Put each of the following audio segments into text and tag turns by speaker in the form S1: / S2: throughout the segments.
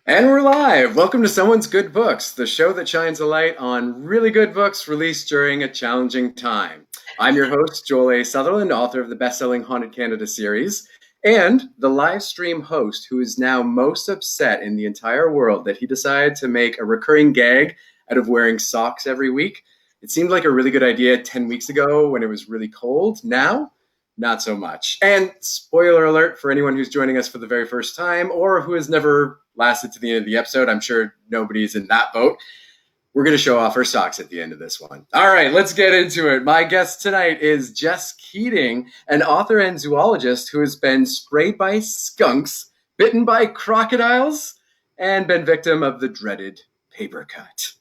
S1: And we're live. Welcome to Someone's Good Books, the show that shines a light on really good books released during a challenging time. I'm your host, Joel A. Sutherland, author of the best-selling Haunted Canada series, and the live stream host who is now most upset in the entire world that he decided to make a recurring gag out of wearing socks every week. It seemed like a really good idea 10 weeks ago when it was really cold. Now, not so much. And spoiler alert for anyone who's joining us for the very first time or who has never lasted to the end of the episode. I'm sure nobody's in that boat. We're going to show off her socks at the end of this one. All right, let's get into it. My guest tonight is Jess Keating, an author and zoologist who has been sprayed by skunks, bitten by crocodiles, and been victim of the dreaded paper cut.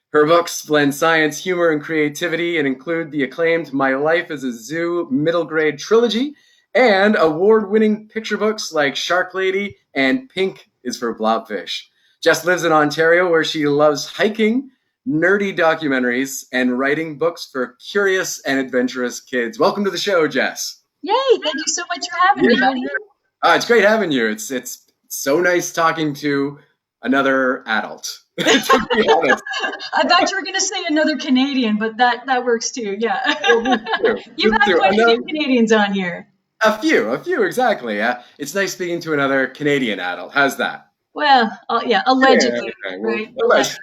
S1: Her books blend science, humor, and creativity and include the acclaimed My Life as a Zoo middle grade trilogy and award-winning picture books like Shark Lady and Pink is for Blobfish. Jess lives in Ontario where she loves hiking, nerdy documentaries, and writing books for curious and adventurous kids. Welcome to the show, Jess.
S2: Yay, thank you so much for having me, buddy.
S1: It's great having you. It's so nice talking to another adult. To be honest.
S2: I thought you were going to say another Canadian, but that works too. Yeah. You've had quite a few Canadians on here.
S1: A few, exactly. It's nice speaking to another Canadian adult. How's that?
S2: Well, yeah, allegedly.
S1: Yeah, okay.
S2: Right?
S1: Allegedly.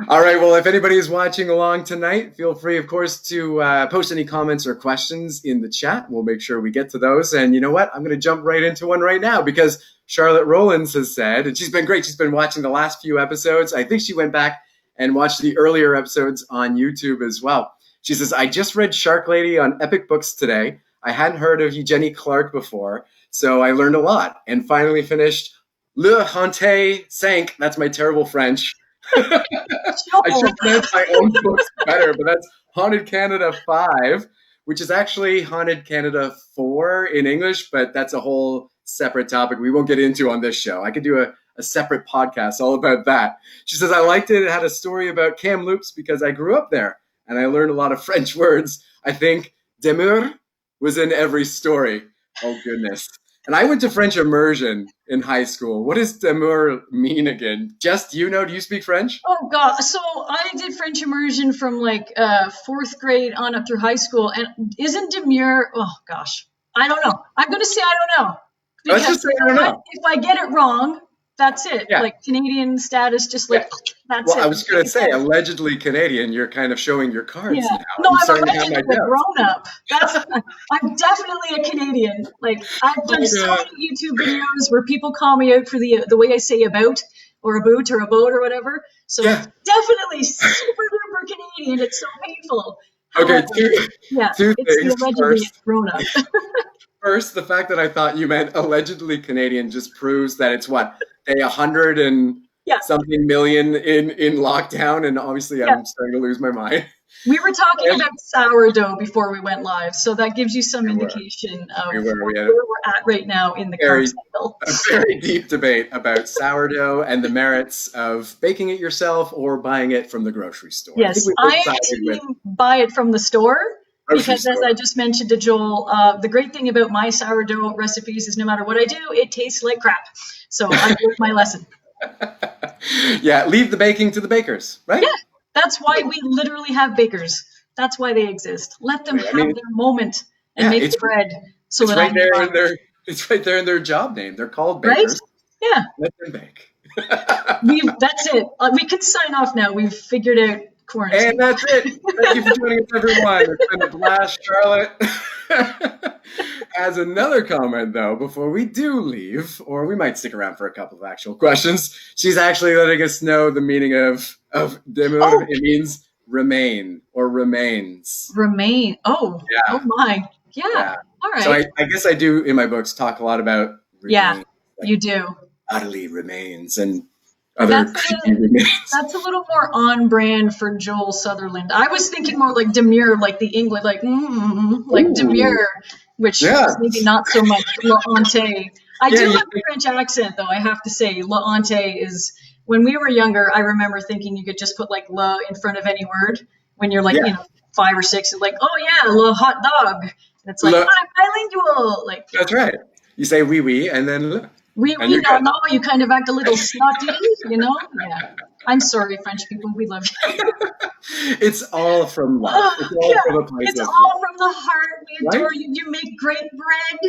S1: All right, well, if anybody is watching along tonight, feel free, of course, to post any comments or questions in the chat. We'll make sure we get to those. And you know what? I'm going to jump right into one right now because Charlotte Rollins has said, and she's been great. She's been watching the last few episodes. I think she went back and watched the earlier episodes on YouTube as well. She says, I just read Shark Lady on Epic Books today. I hadn't heard of Jenny Clark before, so I learned a lot and finally finished Le Hanté 5. That's my terrible French. I should pronounce my own books better, but that's Haunted Canada 5, which is actually Haunted Canada 4 in English, but that's a whole separate topic we won't get into on this show. I could do a separate podcast all about that. She says, I liked it. It had a story about Kamloops because I grew up there and I learned a lot of French words. I think demure was in every story. Oh, goodness. And I went to French immersion in high school. What does demure mean again? Jess, do you speak French?
S2: Oh, God. So I did French immersion from like fourth grade on up through high school. And isn't demure, oh, gosh, I don't know. I'm going to say I don't know.
S1: Let's just say I don't know.
S2: If I get it wrong, that's it.
S1: Yeah.
S2: Like Canadian status, just like, that's it.
S1: Well, I was going to say, allegedly Canadian, you're kind of showing your cards now.
S2: No, I'm allegedly a grown-up. I'm definitely a Canadian. Like, I've done so many YouTube videos where people call me out for the way I say about, or a boot, or a boat, or whatever. So definitely super duper Canadian. It's so painful.
S1: Okay, two
S2: it's
S1: things.
S2: Allegedly grown-up.
S1: First, the fact that I thought you meant allegedly Canadian just proves that it's what, 100 and something million in lockdown, and obviously I'm starting to lose my mind.
S2: We were talking about sourdough before we went live, so that gives you some indication of where we're at right now in the current cycle.
S1: A very deep debate about sourdough and the merits of baking it yourself or buying it from the grocery store.
S2: Yes, I actually buy it from the store. Because as I just mentioned to Joel, the great thing about my sourdough recipes is no matter what I do, it tastes like crap. So I learned my lesson.
S1: Yeah, leave the baking to the bakers, right?
S2: Yeah, that's why we literally have bakers. That's why they exist. Let them have their moment and make the bread. So
S1: it's
S2: that
S1: right there it's right there in their job name. They're called bakers.
S2: Right? Yeah.
S1: Let them bake.
S2: That's it. We can sign off now. We've figured out quarantine.
S1: And that's it. Thank you for joining us, everyone. It's been a blast. Charlotte has another comment, though, before we do leave, or we might stick around for a couple of actual questions. She's actually letting us know the meaning of demure. Oh. It means remain or remains.
S2: Remain. Oh. Yeah. Oh, my. Yeah. All right.
S1: So I guess I do, in my books, talk a lot about remain.
S2: Yeah,
S1: like
S2: you do.
S1: Utterly remains and
S2: that's a little more on brand for Joel Sutherland. I was thinking more like demure, like the English, like demure, which is maybe not so much la honte. I do have a French accent, though, I have to say. La honte is, when we were younger, I remember thinking you could just put like la in front of any word when you're like, 5 or 6. It's like, oh yeah, la hot dog. And it's like, I'm bilingual. Like,
S1: that's right. You say oui, oui, and then le.
S2: We know you kind of act a little snotty, you know? Yeah. I'm sorry, French people. We love you.
S1: It's all from love. It's all from a place
S2: it's
S1: of
S2: all
S1: love.
S2: from the heart. We adore you. You make great bread.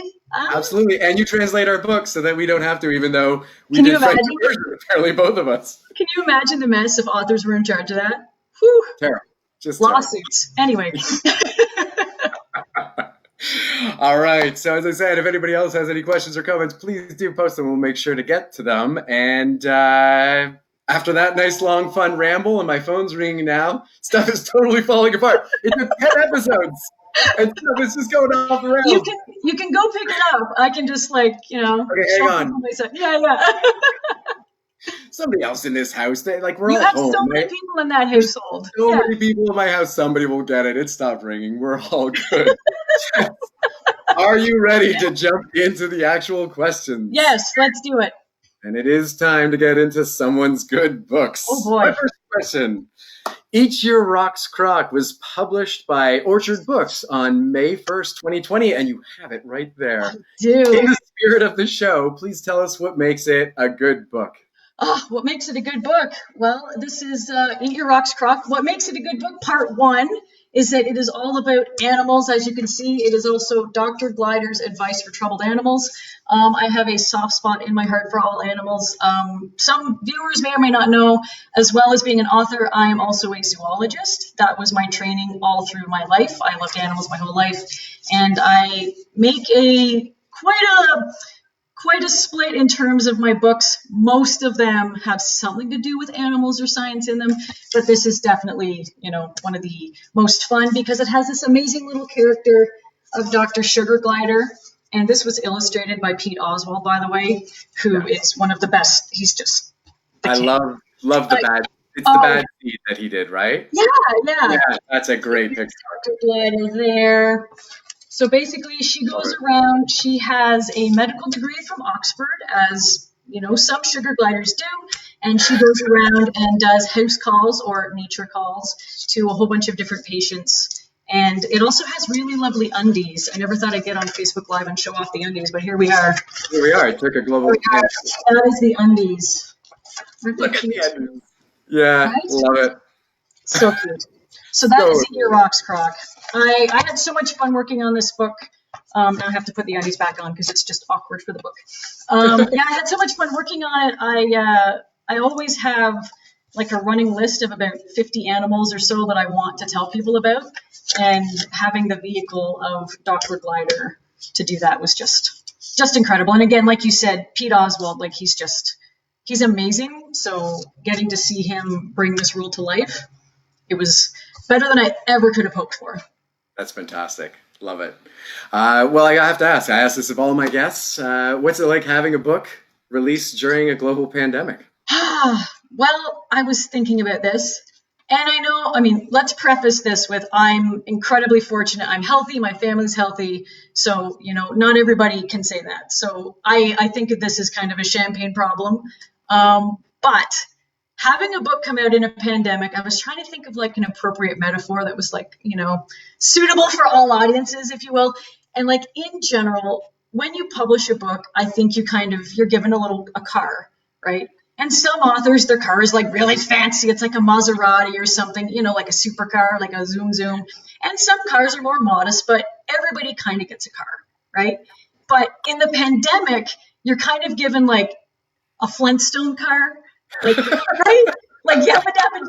S1: Absolutely. And you translate our books so that we don't have to, even though we
S2: Can
S1: did
S2: you
S1: French
S2: imagine?
S1: version, apparently both of us.
S2: Can you imagine the mess if authors were in charge of that? Whew.
S1: Terrible. Just
S2: lawsuits.
S1: Terrible.
S2: Anyway.
S1: All right. So as I said, if anybody else has any questions or comments, please do post them. We'll make sure to get to them. And after that nice, long, fun ramble, and my phone's ringing now, stuff is totally falling apart. It took 10 episodes, and stuff is just going off the rails.
S2: You can go pick it up. I can just okay,
S1: hang on.
S2: Yeah.
S1: Somebody else in this house. We're
S2: you
S1: all
S2: have
S1: home,
S2: so many people in that household.
S1: So many people in my house. Somebody will get it. It stopped ringing. We're all good. Are you ready to jump into the actual questions?
S2: Yes, let's do it.
S1: And it is time to get into someone's good books.
S2: Oh boy.
S1: My first question. Each Year Rocks Croc was published by Orchard Books on May 1st, 2020, and you have it right there.
S2: I do.
S1: In the spirit of the show, please tell us what makes it a good book.
S2: What makes it a good book? Well, this is Eat Your Rocks Croc. What makes it a good book? Part 1 is that it is all about animals. As you can see, it is also Dr. Glider's advice for troubled animals. I have a soft spot in my heart for all animals. Some viewers may or may not know, as well as being an author, I am also a zoologist. That was my training all through my life. I loved animals my whole life. And I make quite a split in terms of my books. Most of them have something to do with animals or science in them, but this is definitely, one of the most fun because it has this amazing little character of Dr. Sugar Glider. And this was illustrated by Pete Oswald, by the way, who is one of the best. He's just the king.
S1: love the bad. It's the bad seed that he did, right?
S2: Yeah.
S1: Yeah, that's a great picture.
S2: Dr. Glider there. So basically, she goes around, she has a medical degree from Oxford, as, some sugar gliders do, and she goes around and does house calls or nature calls to a whole bunch of different patients. And it also has really lovely undies. I never thought I'd get on Facebook Live and show off the undies, but here we are.
S1: Here we are. It took a global
S2: That is the undies.
S1: Look at the undies. Yeah, right? Love it.
S2: So cute. So that is Eat Your Rocks Croc. I had so much fun working on this book. Now I have to put the undies back on because it's just awkward for the book. I had so much fun working on it. I always have a running list of about 50 animals or so that I want to tell people about, and having the vehicle of Dr. Glider to do that was just incredible. And again, like you said, Pete Oswald, he's amazing. So getting to see him bring this rule to life, it was better than I ever could have hoped for.
S1: That's fantastic. Love it. Well, I have to ask. I ask this of all my guests. What's it like having a book released during a global pandemic?
S2: Well, I was thinking about this. And let's preface this with I'm incredibly fortunate. I'm healthy. My family's healthy. So, not everybody can say that. So I think of this as kind of a champagne problem. But having a book come out in a pandemic, I was trying to think of an appropriate metaphor that was suitable for all audiences, if you will. And in general, when you publish a book, I think you're given a car, right? And some authors, their car is really fancy. It's like a Maserati or something, like a supercar, like a Zoom Zoom. And some cars are more modest, but everybody kind of gets a car, right? But in the pandemic, you're kind of given a Flintstone car, right? Yabba dabba,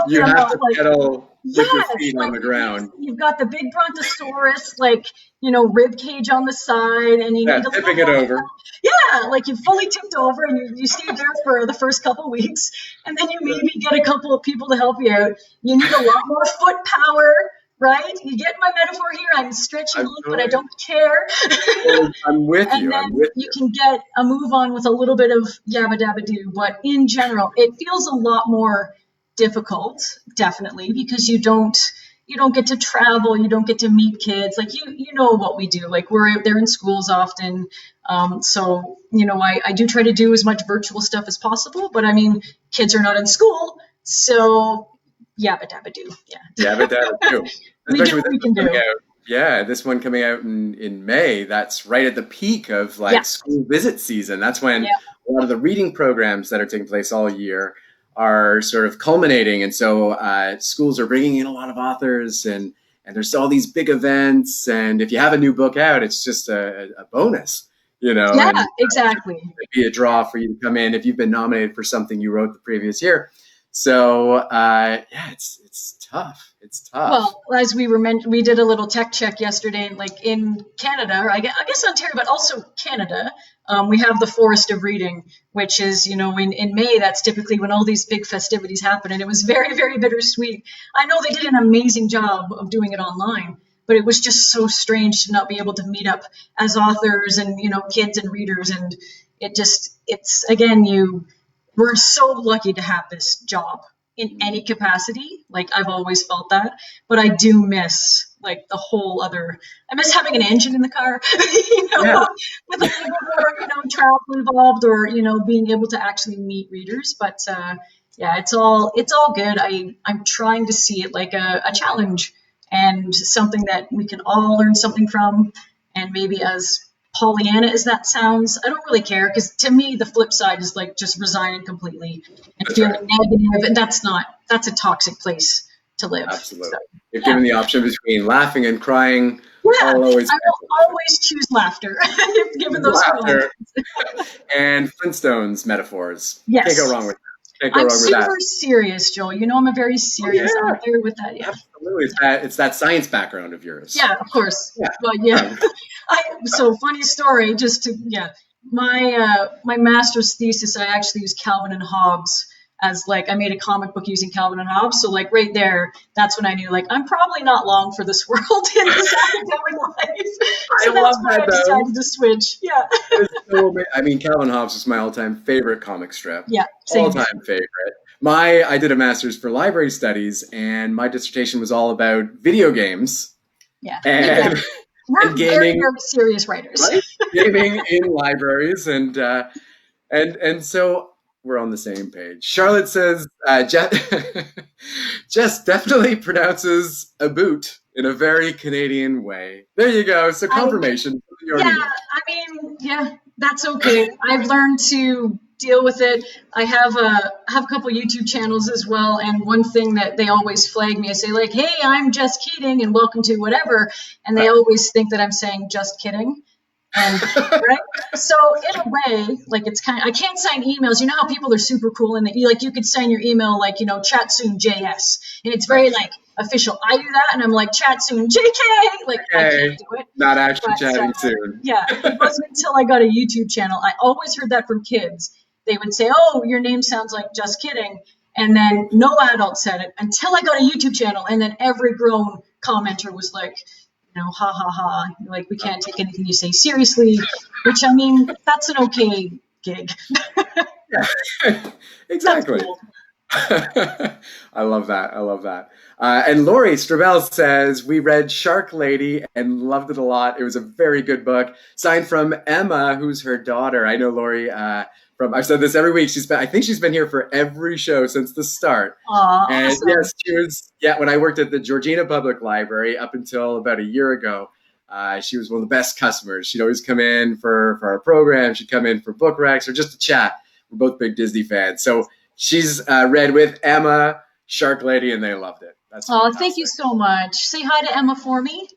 S1: you have to pedal with your feet on the ground.
S2: You've got the big brontosaurus, rib cage on the side, and you need
S1: tipping it over.
S2: Yeah, you fully tipped over, and you stayed there for the first couple weeks, and then you maybe get a couple of people to help you out. You need a lot more foot power, right? You get my metaphor here. I'm stretching a little, but I don't care.
S1: I'm with you.
S2: And then you can get a move on with a little bit of yabba dabba do, but in general, it feels a lot more difficult, definitely, because you don't get to travel, you don't get to meet kids. You know what we do. We're out there in schools often. So, I do try to do as much virtual stuff as possible, but kids are not in school, so yabba dabba do. Yeah.
S1: Yabba dabba do.
S2: We do what we can do.
S1: Yeah, this one coming out in May, that's right at the peak of
S2: Yeah.
S1: like school visit season. That's when
S2: Yeah.
S1: a lot of the reading programs that are taking place all year are sort of culminating. And so schools are bringing in a lot of authors, and there's all these big events. And if you have a new book out, it's just a bonus,
S2: Yeah,
S1: and
S2: exactly.
S1: it'd be a draw for you to come in if you've been nominated for something you wrote the previous year. So yeah, it's tough. It's tough.
S2: Well, as we did a little tech check yesterday, like in Canada, or I guess Ontario, but also Canada, we have the Forest of Reading, which is, in May, that's typically when all these big festivities happen. And it was very, very bittersweet. I know they did an amazing job of doing it online, but it was just so strange to not be able to meet up as authors and, kids and readers. And we're so lucky to have this job in any capacity. Like, I've always felt that, but I do miss like the whole other. I miss having an engine in the car,
S1: Yeah.
S2: with a little bit more, travel involved, or being able to actually meet readers. But yeah, it's all good. I'm trying to see it like a challenge and something that we can all learn something from, and maybe as Pollyanna as that sounds, I don't really care, because to me the flip side is like just resigning completely and
S1: That's
S2: feeling
S1: right.
S2: negative, and that's a toxic place to live.
S1: Absolutely.
S2: So,
S1: If given the option between laughing and crying,
S2: yeah,
S1: I'll always
S2: I will always choose laughter if given those
S1: laughter.
S2: options.
S1: And Flintstones metaphors.
S2: Yes.
S1: Can't go wrong with that.
S2: I'm super serious, Joel. I'm a very serious author with that. Yeah.
S1: Absolutely. It's that science background of yours.
S2: Yeah, of course.
S1: Yeah.
S2: Well, yeah. So funny story. My master's thesis, I actually used Calvin and Hobbes as like, I made a comic book using Calvin and Hobbes. So like right there, that's when I knew like I'm probably not long for this world in this academic life. So that's why I decided to switch. Yeah.
S1: I mean, Calvin Hobbes is my all-time favorite comic strip.
S2: Yeah. Same.
S1: All-time favorite. I did a master's for library studies, and my dissertation was all about video games.
S2: Yeah.
S1: And
S2: we're
S1: and gaming,
S2: very, very serious writers.
S1: Right? Gaming in libraries, and so we're on the same page. Charlotte says Jess definitely pronounces a boot in a very Canadian way. There you go. So confirmation.
S2: Yeah, that's okay. I've learned to deal with it. I have a couple YouTube channels as well, and one thing that they always flag me, I say like, "Hey, I'm Jess Keating, and welcome to whatever," and they always think that I'm saying "just kidding." And right, so in a way, like it's kind of, I can't sign emails. You know how people are super cool and that you could sign your email like chat soon JS, and it's very like official. I do that, and I'm like chat soon JK. Like I can't do it.
S1: Not actually chatting soon.
S2: Yeah, it wasn't until I got a YouTube channel. I always heard that from kids. They would say, "Oh, your name sounds like Just Kidding," and then no adult said it until I got a YouTube channel, and then every grown commenter was like, ha ha ha, like we can't take anything you say seriously, which I mean, that's an okay gig.
S1: Yeah, exactly. Cool. I love that. And Lori Stravel says, we read Shark Lady and loved it a lot. It was a very good book. Signed from Emma, who's her daughter. I know Lori I've said this every week. I think she's been here for every show since the start.
S2: Aww,
S1: and
S2: awesome.
S1: Yes, she was. Yeah, when I worked at the Georgina Public Library up until about a year ago, she was one of the best customers. She'd always come in for our program. She'd come in for book recs or just to chat. We're both big Disney fans, so she's read with Emma Shark Lady, and they loved it. That's fantastic.
S2: Thank you so much. Say hi to Emma for me.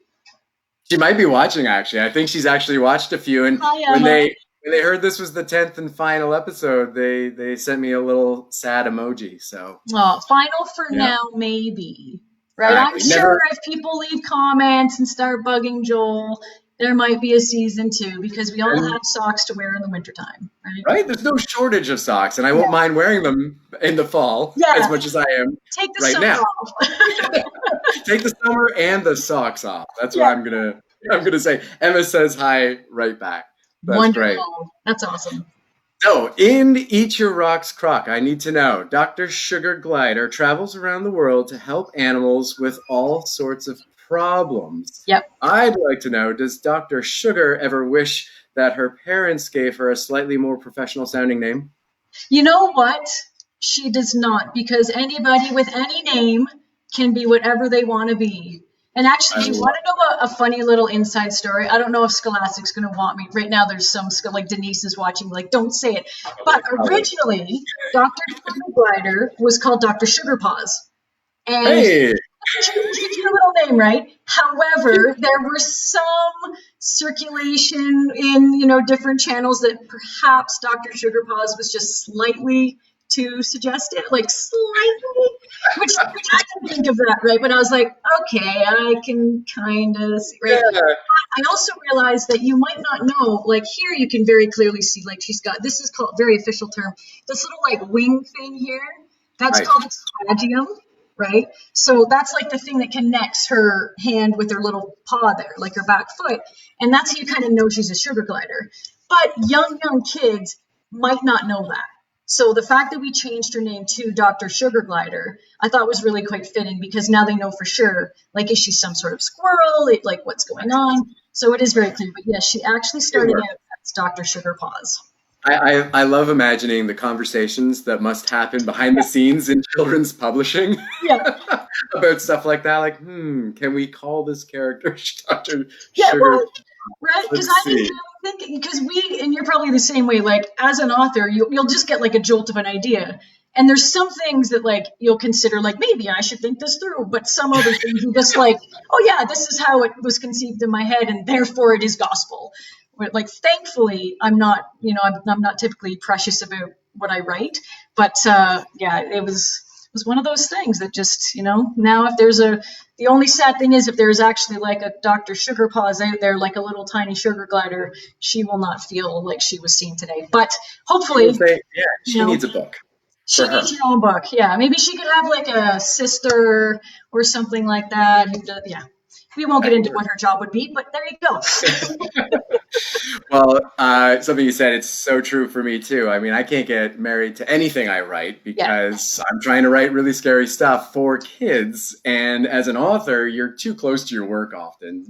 S1: She might be watching, actually. I think she's actually watched a few, and
S2: hi, Emma.
S1: When they heard this was the 10th and final episode, they sent me a little sad emoji. So
S2: final for now, maybe. Right? Exactly. I'm sure if people leave comments and start bugging Joel, there might be a season 2, because we all have socks to wear in the wintertime.
S1: Right? There's no shortage of socks, and I won't mind wearing them in the fall as much as I am
S2: Take the
S1: right
S2: summer
S1: now.
S2: Off.
S1: Take the summer and the socks off. That's what I'm gonna say. Emma says hi right back. That's
S2: wonderful.
S1: Great.
S2: That's awesome.
S1: So, in Eat Your Rocks Croc, I need to know, Dr. Sugar Glider travels around the world to help animals with all sorts of problems.
S2: Yep.
S1: I'd like to know, does Dr. Sugar ever wish that her parents gave her a slightly more professional sounding name?
S2: You know what? She does not, because anybody with any name can be whatever they want to be. And actually, do you want to know a funny little inside story? I don't know if Scholastic's going to want me. Right now, there's some, like Denise is watching, like, don't say it. But originally, Dr. Glider was called Dr. Sugar Paws. And it's a little name, right? However, there were some circulation in, different channels that perhaps Dr. Sugar Paws was just slightly too suggestive, like slightly, which I can think of that, right? But I was like, okay, I can kind of see, right? Yeah. I also realized that you might not know, like here you can very clearly see, like she's got, this is called, very official term, this little like wing thing here, that's called a stragium, right? So that's like the thing that connects her hand with her little paw there, like her back foot. And that's how you kind of know she's a sugar glider. But young kids might not know that. So the fact that we changed her name to Dr. Sugar Glider, I thought was really quite fitting because now they know for sure, like, is she some sort of squirrel? Like, what's going on? So it is very clear. But yes, she actually started out as Dr. Sugar Paws.
S1: I love imagining the conversations that must happen behind the scenes in children's publishing about stuff like that. Like, can we call this character Dr. Sugar?
S2: Well, right? Because I didn't really think, because and you're probably the same way, like as an author, you'll just get like a jolt of an idea. And there's some things that like you'll consider like, maybe I should think this through, but some other things you just like, oh yeah, this is how it was conceived in my head and therefore it is gospel. Like, thankfully, I'm not typically precious about what I write, but it was one of those things that just, now if there's the only sad thing is if there's actually like a Dr. Sugar Paws out there, like a little tiny sugar glider, she will not feel like she was seen today. But hopefully,
S1: she needs a book.
S2: She needs her own book. Yeah, maybe she could have like a sister or something like that. We won't get into what her job would be, but there you go.
S1: Well, something you said, it's so true for me too. I mean, I can't get married to anything I write because I'm trying to write really scary stuff for kids. And as an author, you're too close to your work often.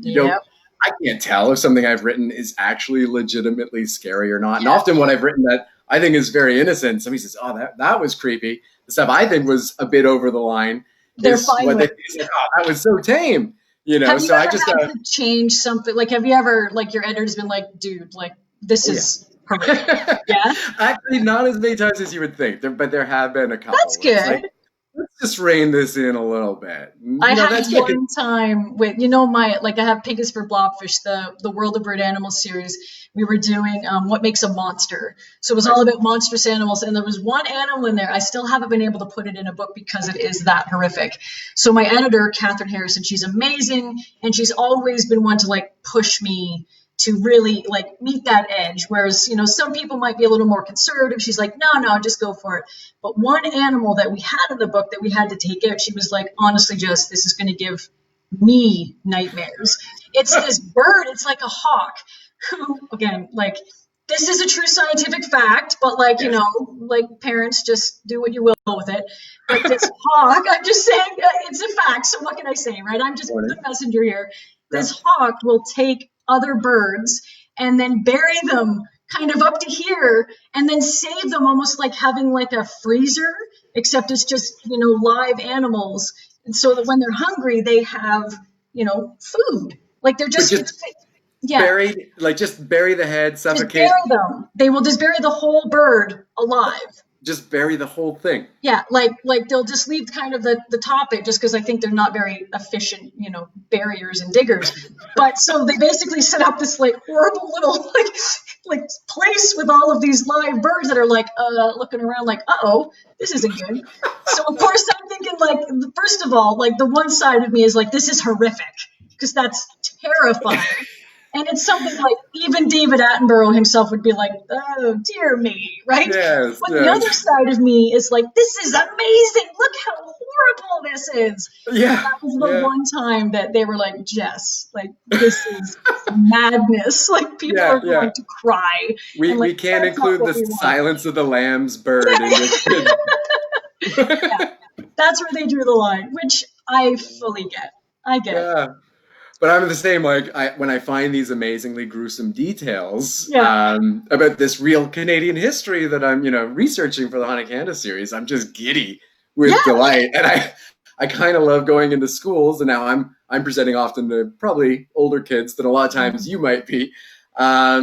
S1: I can't tell if something I've written is actually legitimately scary or not. And often what I've written that I think is very innocent, somebody says, oh, that was creepy. The stuff I think was a bit over the line.
S2: They're fine with it.
S1: Like, oh, that was so tame.
S2: Have you ever had to change something? Like, have you ever, like, your editor's been like, dude, like, this is horrific. Yeah?
S1: Actually, not as many times as you would think, but there have been a couple.
S2: That's good.
S1: Like, let's just rein this in a little bit.
S2: I had one time with, I have Pink is for Blobfish, the World of Bird Animals series. We were doing What Makes a Monster. So it was all about monstrous animals. And there was one animal in there. I still haven't been able to put it in a book because it is that horrific. So my editor, Catherine Harrison, she's amazing. And she's always been one to like push me to really like meet that edge. Whereas, some people might be a little more conservative. She's like, no, just go for it. But one animal that we had in the book that we had to take out, she was like, honestly, Jess, this is going to give me nightmares. It's this bird. It's like a hawk who, again, like, this is a true scientific fact, but like, like parents just do what you will with it. But this hawk, I'm just saying it's a fact. So what can I say, right? I'm just the messenger here. This hawk will take other birds and then bury them kind of up to here and then save them, almost like having like a freezer, except it's just, live animals. And so that when they're hungry, they have, food. Like they're just
S1: buried, like just bury the head, suffocate.
S2: Just bury them. They will just bury the whole bird alive.
S1: Just bury the whole thing.
S2: Yeah, like they'll just leave kind of the top it just because I think they're not very efficient, barriers and diggers. But so they basically set up this like horrible little like place with all of these live birds that are like looking around like, uh-oh, this isn't good. So of course I'm thinking like, first of all, like the one side of me is like, this is horrific because that's terrifying. And it's something like even David Attenborough himself would be like, oh, dear me, right?
S1: Yes,
S2: but the other side of me is like, this is amazing. Look how horrible this is.
S1: Yeah.
S2: That was the one time that they were like, Jess, like, this is madness. Like, people are going to cry.
S1: We can't include the Silence of the Lambs bird in this.
S2: That's where they drew the line, which I fully get. I get it.
S1: But I'm the same, like, when I find these amazingly gruesome details about this real Canadian history that I'm, researching for the Haunted Canada series, I'm just giddy with delight. And I kind of love going into schools, and now I'm presenting often to probably older kids than a lot of times you might be. I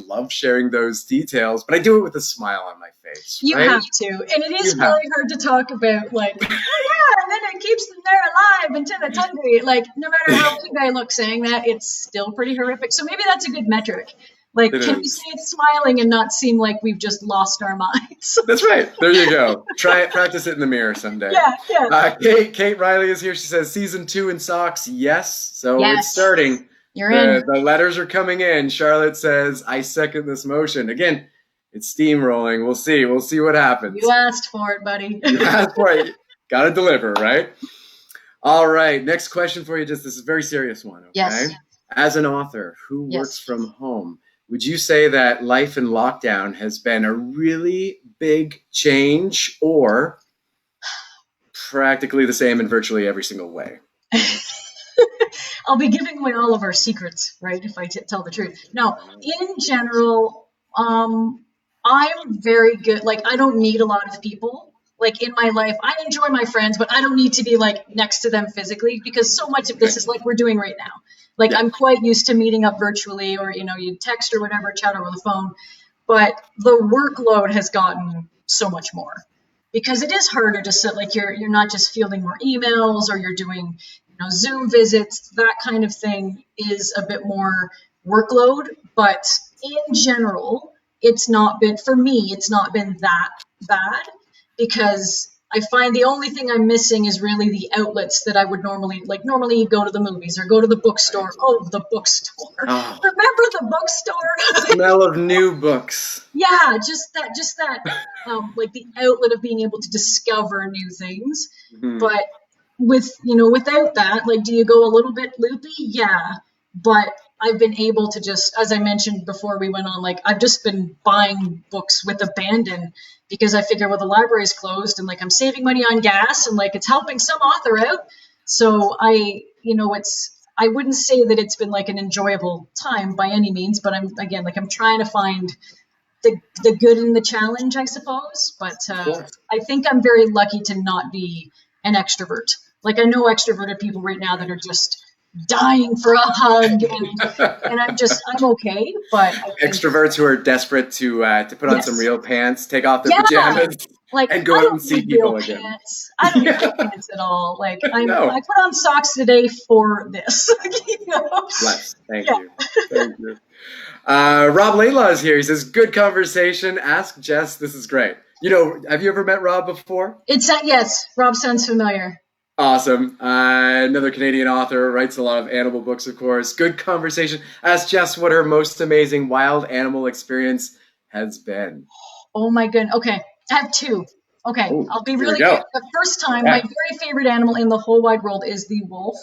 S1: love sharing those details, but I do it with a smile on my face.
S2: You
S1: right?
S2: have to. And it is really hard to talk about, like, oh yeah, and then it keeps them there alive until it's hungry. Like, no matter how big I look saying that, it's still pretty horrific. So maybe that's a good metric. Like, can we say it's smiling and not seem like we've just lost our minds?
S1: That's right. There you go. Try it. Practice it in the mirror someday.
S2: Yeah.
S1: Kate Riley is here. She says season 2 in socks. Yes. So it's starting.
S2: You're in.
S1: The letters are coming in. Charlotte says, I second this motion. Again, it's steamrolling. We'll see. We'll see what happens.
S2: You asked for it, buddy.
S1: You asked for it. Got to deliver, right? All right. Next question for you. This is a very serious one. Okay?
S2: Yes.
S1: As an author who works from home, would you say that life in lockdown has been a really big change or practically the same in virtually every single way?
S2: I'll be giving away all of our secrets, right, if I tell the truth. No, in general, I'm very good. Like, I don't need a lot of people. Like, in my life, I enjoy my friends, but I don't need to be, like, next to them physically because so much of this is like we're doing right now. Like, I'm quite used to meeting up virtually or, you text or whatever, chat over the phone. But the workload has gotten so much more because it is harder to sit, like, you're not just fielding more emails or you're doing, Zoom visits. That kind of thing is a bit more workload. But in general, it's not been that bad because I find the only thing I'm missing is really the outlets that I would normally you go to the movies or go to the bookstore. Oh, the bookstore. Oh. Remember the bookstore?
S1: Smell of new books.
S2: Yeah, just that like the outlet of being able to discover new things. Mm-hmm. But without that, like, do you go a little bit loopy? Yeah. But I've been able to just, as I mentioned before we went on, like, I've just been buying books with abandon because I figure, well, the library's closed and, like, I'm saving money on gas and, like, it's helping some author out. So I wouldn't say that it's been, like, an enjoyable time by any means, but I'm trying to find the good in the challenge, I suppose. But I think I'm very lucky to not be an extrovert. Like, I know extroverted people right now that are just dying for a hug, and I'm okay. But
S1: extroverts who are desperate to put on some real pants, take off their pajamas, and go out and see people again.
S2: Pants. I don't need real pants at all. Like, I put on socks today for this.
S1: Bless. Thank you. Thank you. Rob Laidlaw is here. He says, "Good conversation. Ask Jess. This is great." Have you ever met Rob before?
S2: Yes. Rob sounds familiar.
S1: Awesome. Another Canadian author, writes a lot of animal books, of course. Good conversation. Ask Jess what her most amazing wild animal experience has been.
S2: Oh my goodness. Okay, I have 2. Okay, I'll be really quick. The first time, my very favorite animal in the whole wide world is the wolf.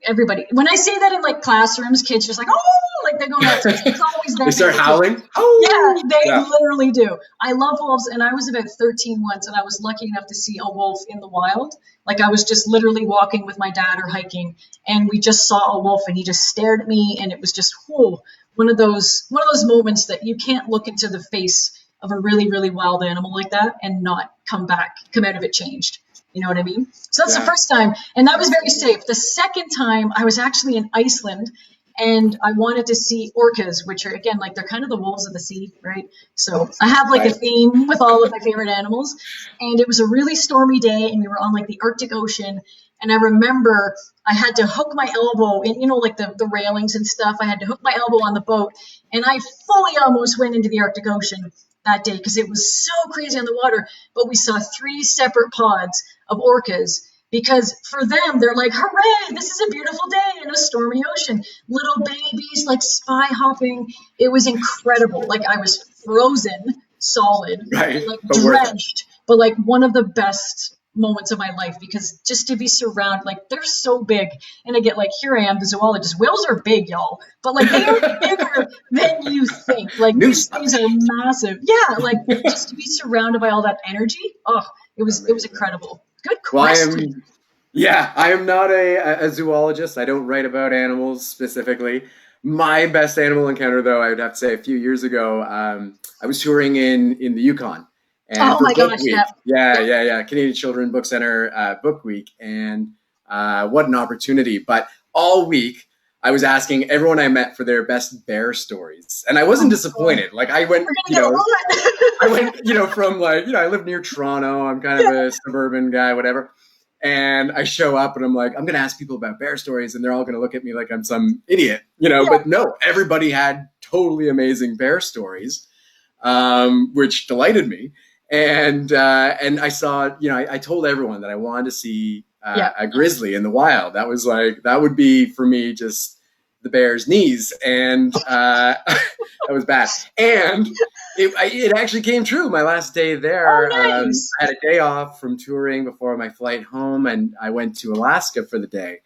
S2: Everybody. When I say that in, like, classrooms, kids just like, oh, like, they go nuts. It's always that.
S1: They start howling?
S2: Oh! Yeah, they literally do. I love wolves, and I was about 13 once, and I was lucky enough to see a wolf in the wild. Like, I was just literally walking with my dad or hiking, and we just saw a wolf, and he just stared at me, and it was just, one of those moments that you can't look into the face of a really, really wild animal like that and not come out of it changed. You know what I mean? So that's the first time, and that was very safe. The second time, I was actually in Iceland, and I wanted to see orcas, which are, again, like, they're kind of the wolves of the sea, right? So I have, like, a theme with all of my favorite animals, and it was a really stormy day, and we were on, like, the Arctic Ocean, and I remember I had to hook my elbow in, like, the railings and stuff. I had to hook my elbow on the boat, and I fully almost went into the Arctic Ocean that day because it was so crazy on the water. But we saw 3 separate pods of orcas because for them, they're like, hooray, this is a beautiful day in a stormy ocean. Little babies, like, spy hopping. It was incredible. Like, I was frozen solid,
S1: right,
S2: like, drenched, but, like, one of the best moments of my life because just to be surrounded, like, they're so big. And I get, like, here I am, the zoologist. Whales are big, y'all, but, like, they are bigger than you think. Like, these things are massive. Yeah, like, just to be surrounded by all that energy. Oh, it was incredible. Good question.
S1: Well, I am not a zoologist. I don't write about animals specifically. My best animal encounter, though, I would have to say a few years ago, I was touring in the Yukon. and
S2: Oh
S1: for
S2: my
S1: Book
S2: gosh,
S1: Week. Yeah. Canadian Children Book Center Book Week, and what an opportunity! But all week, I was asking everyone I met for their best bear stories, and I wasn't disappointed. Like I went, from like, I live near Toronto. I'm kind of a suburban guy, whatever. And I show up and I'm like, I'm going to ask people about bear stories, and they're all going to look at me like I'm some idiot, but no, everybody had totally amazing bear stories, which delighted me. And I saw, I told everyone that I wanted to see a grizzly in the wild. That was like, that would be for me just the bear's knees. And that was bad. And it actually came true. My last day there,
S2: nice.
S1: I had a day off from touring before my flight home, and I went to Alaska for the day.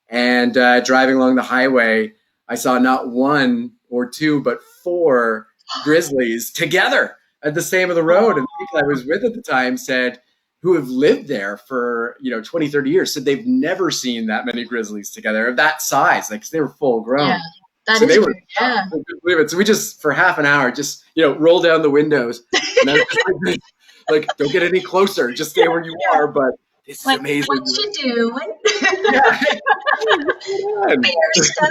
S1: And driving along the highway, I saw not one or two, but 4 grizzlies together at the same of the road. And the people I was with at the time said, who have lived there for 20, 30 years, said they've never seen that many grizzlies together of that size. Like, 'cause they were full grown.
S2: Yeah, that
S1: so
S2: is
S1: they
S2: true. Yeah.
S1: believe it. So we just, for half an hour, just roll down the windows. And then like, don't get any closer. Just stay where you are. But this is amazing.
S2: What you doing? Bear stuff.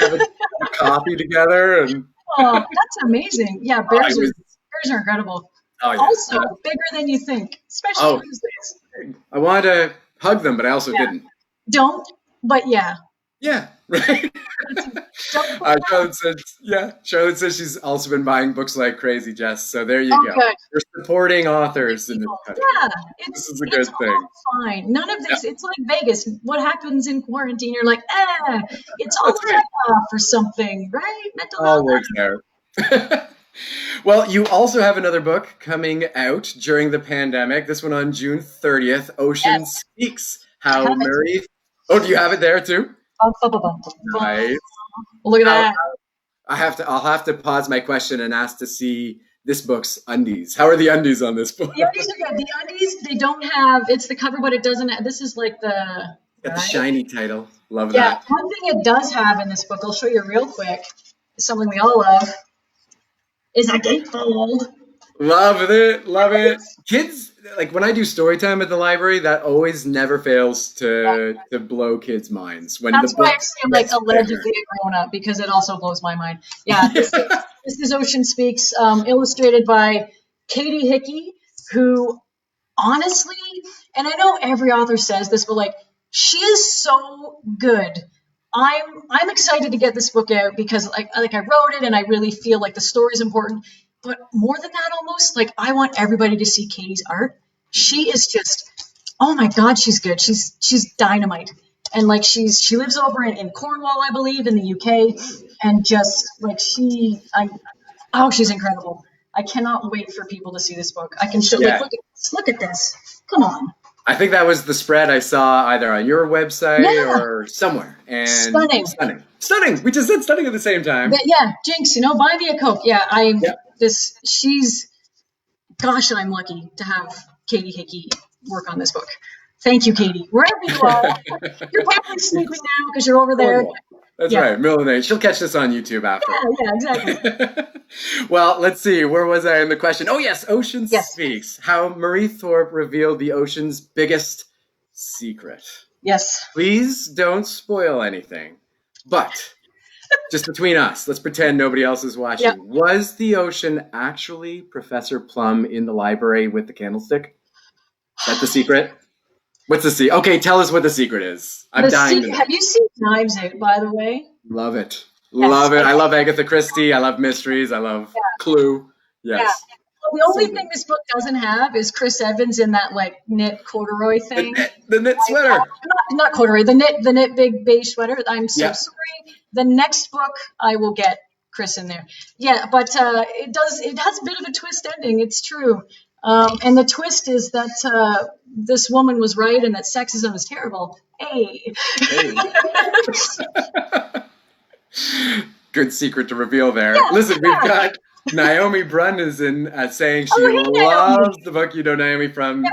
S1: Have a coffee together, and
S2: that's amazing. Yeah, bears are incredible.
S1: Oh, yeah.
S2: Also bigger than you think, especially grizzlies.
S1: I wanted to hug them, but I also didn't.
S2: Don't, but yeah.
S1: Yeah, right. Charlotte says she's also been buying books like crazy, Jess. So there you go.
S2: Good.
S1: We're supporting authors in this country.
S2: Yeah,
S1: this is a good thing.
S2: All fine. None of this. It's like Vegas. What happens in quarantine? You're like, it's all set off or something, right? Mental
S1: all works out. Well, you also have another book coming out during the pandemic. This one on June 30th, Ocean Speaks. How Marie... Oh, do you have it there too? Nice.
S2: Look at that.
S1: I'll have to pause my question and ask to see this book's undies. How are the undies on this book?
S2: The undies are good. The undies, they don't have, it's the cover, but it doesn't have, this is like the...
S1: Got the shiny title. Love that.
S2: One thing it does have in this book, I'll show you real quick, something we all love, is a gatefold.
S1: Love it. Kids, like when I do story time at the library, that always never fails to blow kids' minds.
S2: That's why I say I'm like allegedly a grown-up, because it also blows my mind. Yeah, this is Ocean Speaks, illustrated by Katie Hickey, who honestly, and I know every author says this, but like, she is so good. I'm excited to get this book out because like I wrote it and I really feel like the story is important. But more than that, almost, like, I want everybody to see Katie's art. She is just, oh my God, she's good. She's dynamite. And like she lives over in Cornwall, I believe, in the UK. And just like she's incredible. I cannot wait for people to see this book. I can show look at this. Come on.
S1: I think that was the spread I saw either on your website or somewhere. And stunning. We just said stunning at the same time.
S2: But Jinx, buy me a Coke. Gosh, I'm lucky to have Katie Hickey work on this book. Thank you, Katie. Wherever you are, you're probably sleeping now because you're over there.
S1: That's right, middle of the night. She'll catch this on YouTube after.
S2: Yeah, exactly.
S1: Well, let's see. Where was I in the question? Oh, yes, Ocean Speaks. How Marie Thorpe revealed the ocean's biggest secret.
S2: Yes.
S1: Please don't spoil anything. But just between us, let's pretend nobody else is watching. Yep. Was the ocean actually Professor Plum in the library with the candlestick? Is that the secret? What's the secret? Okay, tell us what the secret is. I'm dying to know.
S2: Have you seen Knives Out, by the way?
S1: Love it. Love it. I love Agatha Christie. I love mysteries. I love Clue. Yes. Yeah.
S2: Well, the only thing this book doesn't have is Chris Evans in that like knit corduroy thing.
S1: The knit sweater.
S2: Not corduroy. The knit big beige sweater. I'm so sorry. The next book I will get Chris in there. Yeah, but it has a bit of a twist ending. It's true. And the twist is that this woman was right and that sexism is terrible. Hey.
S1: Good secret to reveal there. Yeah, listen, we've got Naomi Brunn is in saying she loves the book. Naomi from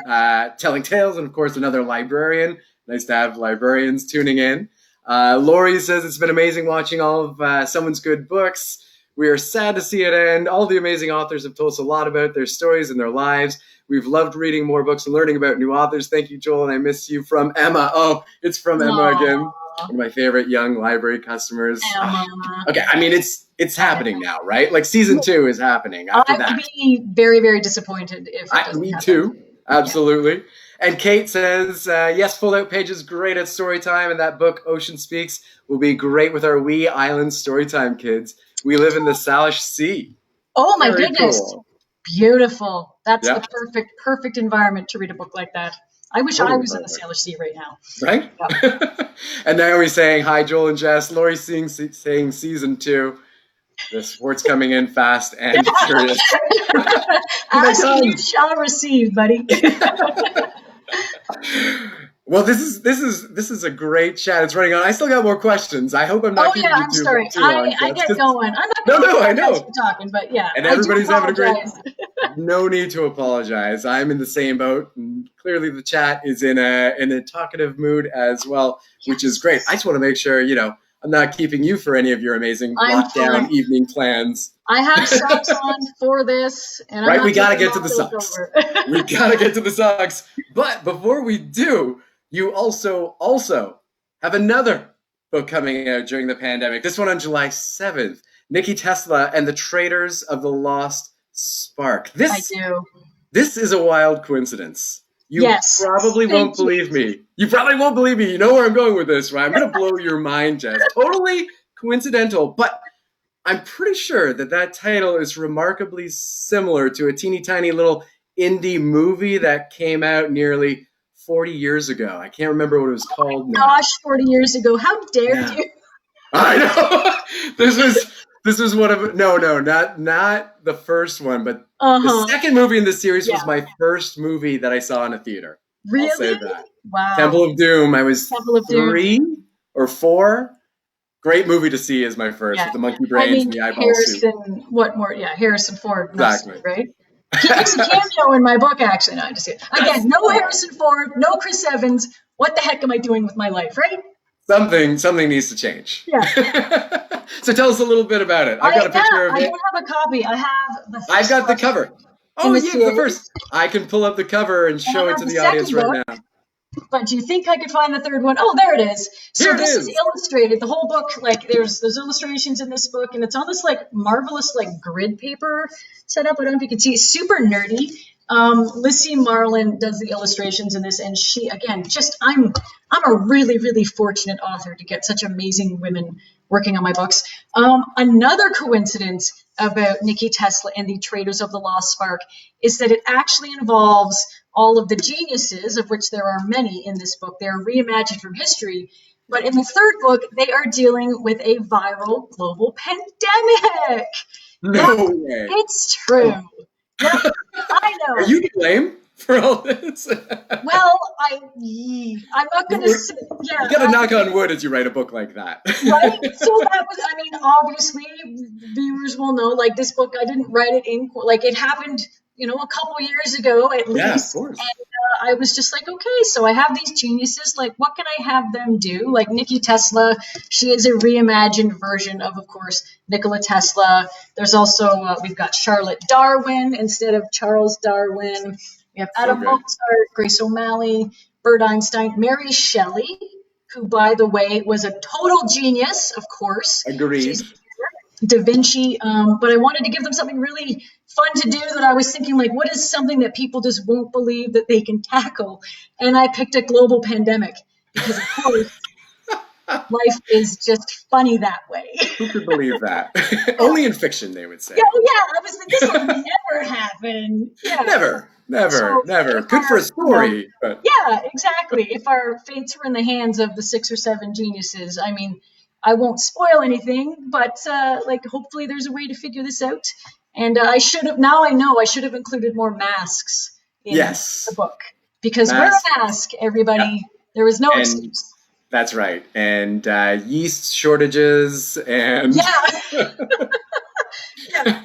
S1: Telling Tales, and of course another librarian. Nice to have librarians tuning in. Lori says it's been amazing watching all of Someone's Good Books. We are sad to see it end. All the amazing authors have told us a lot about their stories and their lives. We've loved reading more books and learning about new authors. Thank you, Joel, and I miss you. From Emma. Oh, it's from Emma again. One of my favorite young library customers.
S2: Emma.
S1: Okay, I mean, it's happening now, right? Like season 2 is happening after that.
S2: I would be very, very disappointed if it doesn't
S1: Me
S2: happen.
S1: too. Absolutely. Yeah. And Kate says, yes, fold-out pages, great at story time, and that book, Ocean Speaks, will be great with our wee island storytime kids. We live in the Salish Sea.
S2: Oh my
S1: Very
S2: goodness.
S1: Cool.
S2: Beautiful. That's the perfect environment to read a book like that. I wish I was in the Salish Sea right now.
S1: Right? Yeah. And Naomi's saying, hi, Joel and Jess. Lori's saying season 2. The sport's coming in fast and furious.
S2: Ask and you shall receive, buddy.
S1: Well, this is a great chat. It's running on. I still got more questions. I hope I'm not keeping you too long.
S2: I get going. I'm
S1: not I know.
S2: Talking, but yeah.
S1: And everybody's having a great. No need to apologize. I'm in the same boat, and clearly the chat is in a talkative mood as well, which is great. I just want to make sure I'm not keeping you for any of your amazing lockdown evening plans.
S2: I have socks on for this. And
S1: right, we got to get to the socks. We got to get to the socks. But before we do, you also have another book coming out during the pandemic. This one on July 7th. Nicky Tesla and the Traders of the Lost Spark.
S2: I do.
S1: This is a wild coincidence. You probably won't believe me. You probably won't believe me. You know where I'm going with this, right? I'm going to blow your mind, Jess. Totally coincidental, but I'm pretty sure that title is remarkably similar to a teeny tiny little indie movie that came out nearly 40 years ago. I can't remember what it was called now.
S2: Gosh, 40 years ago. How dare you?
S1: I know. This was one of not the first one, but the second movie in the series was my first movie that I saw in a theater.
S2: Really?
S1: I'll say that.
S2: Wow.
S1: Temple of Doom. I was 3 or 4. Great movie to see as my first with the monkey brains and the eyeball suit.
S2: Harrison Ford.
S1: Exactly.
S2: Right? He makes a cameo in my book, actually. No, I'm just kidding. Again, no Harrison Ford, no Chris Evans. What the heck am I doing with my life, right?
S1: Something needs to change.
S2: Yeah.
S1: So tell us a little bit about it. I've got a picture of it.
S2: I don't have a copy. I have the first.
S1: I've got the cover. Oh, yeah, the first. I can pull up the cover and show it to the audience right now.
S2: But do you think I could find the third one? Oh, there it is. So this is illustrated. The whole book, there's illustrations in this book, and it's on this marvelous grid paper setup. I don't know if you can see. It's super nerdy. Lissy Marlin does the illustrations in this, and she again, I'm a really, really fortunate author to get such amazing women working on my books. Another coincidence about Nicky Tesla and the Traders of the Lost Spark is that it actually involves all of the geniuses, of which there are many in this book. They are reimagined from history. But in the third book, they are dealing with a viral global pandemic.
S1: No way.
S2: It's true. Yeah, I know.
S1: Are you to blame for all this?
S2: Well, I'm not going to say. Yeah,
S1: you got to knock on wood as you write a book like that.
S2: Right? So that was, obviously, viewers will know, this book, I didn't write it in, it happened, a couple years ago at least.
S1: Yeah, of course.
S2: And I was just okay, so I have these geniuses, what can I have them do? Nicky Tesla, she is a reimagined version of course, Nikola Tesla. There's also, we've got Charlotte Darwin instead of Charles Darwin. We have Adam Mozart, Grace O'Malley, Bert Einstein, Mary Shelley, who, by the way, was a total genius, of course.
S1: Agreed.
S2: Da Vinci, but I wanted to give them something really fun to do that I was thinking, what is something that people just won't believe that they can tackle? And I picked a global pandemic because, of course, life is just funny that way.
S1: Who could believe that? Only in fiction, they would say.
S2: Yeah, I was like, this will never happen. Yeah.
S1: Never. Good for a story. But.
S2: Yeah, exactly. If our fates were in the hands of the 6 or 7 geniuses, I won't spoil anything, but hopefully there's a way to figure this out. And I should have included more masks in the book. Because wear a mask, everybody. Yeah. There was no excuse.
S1: That's right. And yeast shortages and...
S2: Yeah.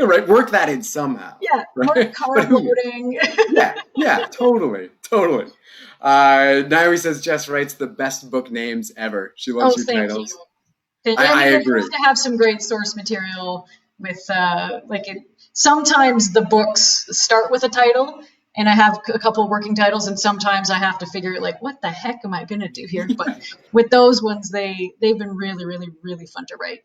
S1: Right, work that in somehow.
S2: Yeah,
S1: right?
S2: more carb loading.
S1: yeah, totally. Naomi says Jess writes the best book names ever. She loves your titles.
S2: You.
S1: I agree.
S2: To have some great source material with sometimes the books start with a title, and I have a couple of working titles, and sometimes I have to figure like, what the heck am I going to do here? But with those ones, they've been really, really, really fun to write.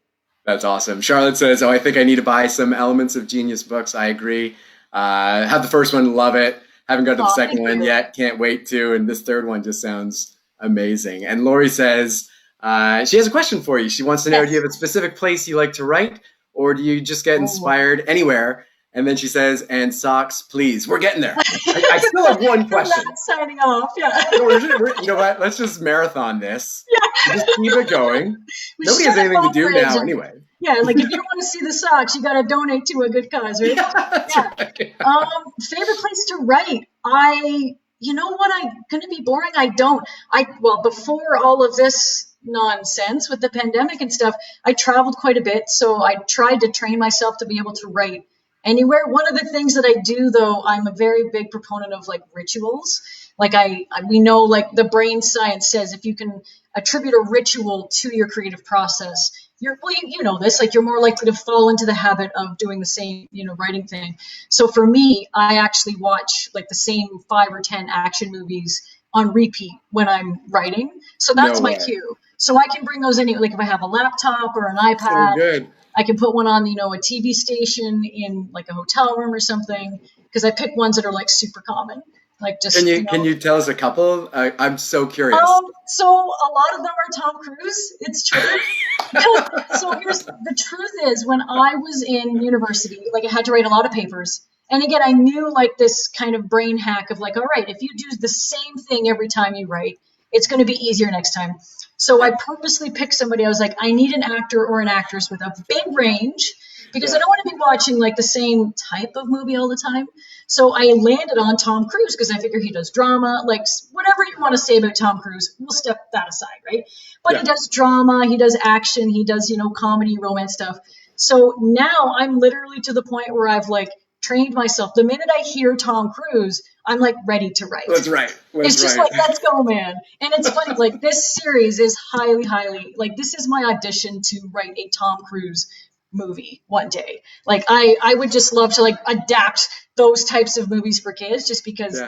S1: That's awesome. Charlotte says, "Oh, I think I need to buy some Elements of Genius books." I agree. Have the first one, love it. Haven't got to the second one yet. Can't wait to. And this third one just sounds amazing. And Lori says she has a question for you. She wants to know, do you have a specific place you like to write, or do you just get inspired anywhere? And then she says, "And socks, please." We're getting there. I still have one question.
S2: Not signing off, yeah.
S1: You know what? Let's just marathon this. Yeah. Just keep it going. Nobody has anything to do now anyway.
S2: Yeah, like if you want to see the socks, you got to donate to a good cause, right? Yeah. Right. Favorite place to write? You know what? I'm going to be boring. Well, before all of this nonsense with the pandemic and stuff, I traveled quite a bit. So I tried to train myself to be able to write anywhere. One of the things that I do, though, I'm a very big proponent of like rituals. Like we know, like the brain science says, if you can attribute a ritual to your creative process, you know this, like you're more likely to fall into the habit of doing the same, writing thing. So for me, I actually watch like the same 5 or 10 action movies on repeat when I'm writing. So that's my cue. So I can bring those in, like if I have a laptop or an iPad. So good. I can put one on, a TV station in like a hotel room or something, because I pick ones that are like super common. Like just
S1: can you tell us a couple? I'm so curious.
S2: So a lot of them are Tom Cruise. It's true. So the truth is, when I was in university, like I had to write a lot of papers. And again, I knew like this kind of brain hack of like, all right, if you do the same thing every time you write, it's going to be easier next time. So I purposely picked somebody. I was like, I need an actor or an actress with a big range, because I don't want to be watching like the same type of movie all the time. So I landed on Tom Cruise because I figure he does drama, like whatever you want to say about Tom Cruise, we'll step that aside, right? But he does drama, he does action, he does, comedy, romance stuff. So now I'm literally to the point where I've like trained myself. The minute I hear Tom Cruise, I'm like ready to write.
S1: That's right.
S2: It's just like, let's go, man. And it's funny, like this series is highly, highly, like this is my audition to write a Tom Cruise movie one day. Like I would just love to like adapt those types of movies for kids, just because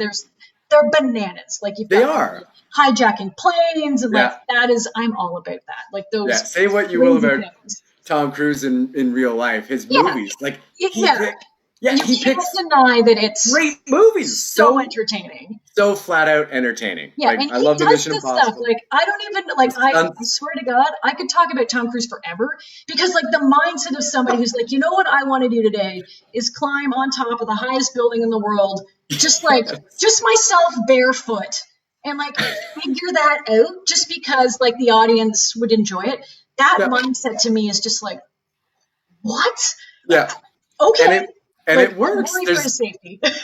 S2: they're bananas. Like they are hijacking planes and like that is, I'm all about that. Like those.
S1: Yeah. Say what you will about Tom Cruise in real life, his movies, like you can't
S2: deny that it's
S1: great movies,
S2: so entertaining,
S1: so flat out entertaining.
S2: Yeah, like, and I love the Mission Impossible stuff. Like I don't even like. I swear to God, I could talk about Tom Cruise forever, because like the mindset of somebody who's like, you know what I want to do today is climb on top of the highest building in the world, just myself barefoot, and like figure that out just because like the audience would enjoy it. That mindset to me is just like, what?
S1: Yeah.
S2: Okay.
S1: And
S2: like,
S1: it works. There's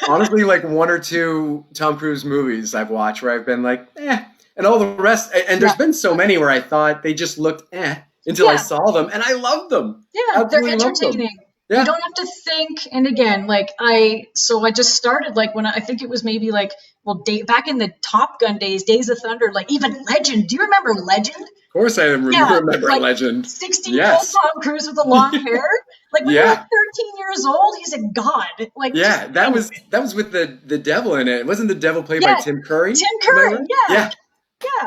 S1: honestly like 1 or 2 Tom Cruise movies I've watched where I've been like, and all the rest. And there's been so many where I thought they just looked until I saw them, and I loved them.
S2: Yeah, they're entertaining. Yeah. You don't have to think. And again, like I just started like when I think it was maybe like, back in the Top Gun days, Days of Thunder, like even Legend. Do you remember Legend?
S1: Of course I remember like Legend.
S2: 16-year-old Tom Cruise with the long hair. Like when you're 13 years old, he's a god. Like
S1: that was with the devil in it. Wasn't the devil played by Tim Curry?
S2: Tim Curry, yeah.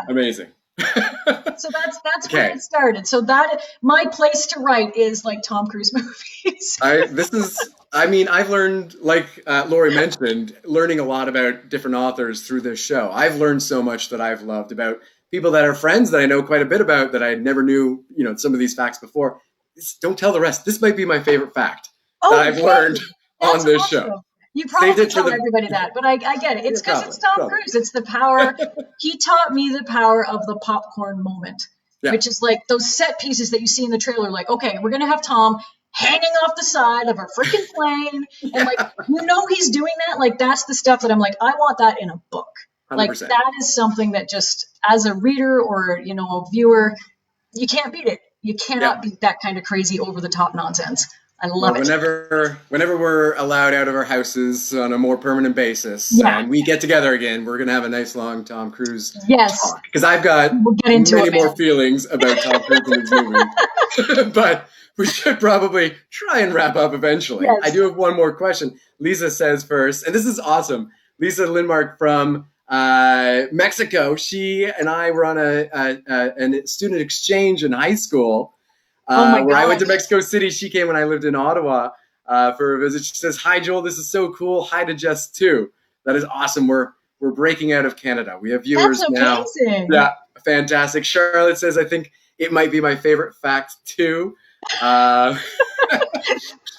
S1: Amazing.
S2: So that's where it started. So that my place to write is like Tom Cruise movies.
S1: I've learned, like Lori mentioned, learning a lot about different authors through this show. I've learned so much that I've loved about people that are friends that I know quite a bit about that I never knew, some of these facts before. Don't tell the rest. This might be my favorite fact that I've learned on this show.
S2: You probably tell everybody that, but I get it. It's because it's Tom Cruise. It's the power. He taught me the power of the popcorn moment, which is like those set pieces that you see in the trailer. Like, okay, we're going to have Tom hanging off the side of a freaking plane. And like, he's doing that. Like, that's the stuff that I'm like, I want that in a book. 100%. Like, that is something that just as a reader or, a viewer, you can't beat it. You cannot beat that kind of crazy over the top nonsense. I love it.
S1: Whenever we're allowed out of our houses on a more permanent basis, and we get together again, we're gonna have a nice long Tom Cruise talk, because I've got many more feelings about Tom Cruise in his movie. But we should probably try and wrap up eventually.
S2: Yes.
S1: I do have one more question. Lisa says first, and this is awesome. Lisa Lindmark from Mexico. She and I were on a student exchange in high school where I went to Mexico City. She came when I lived in Ottawa for a visit. She says, "Hi, Joel. This is so cool. Hi to Jess too." That is awesome. We're breaking out of Canada. We have viewers now. Yeah, fantastic. Charlotte says, "I think it might be my favorite fact too."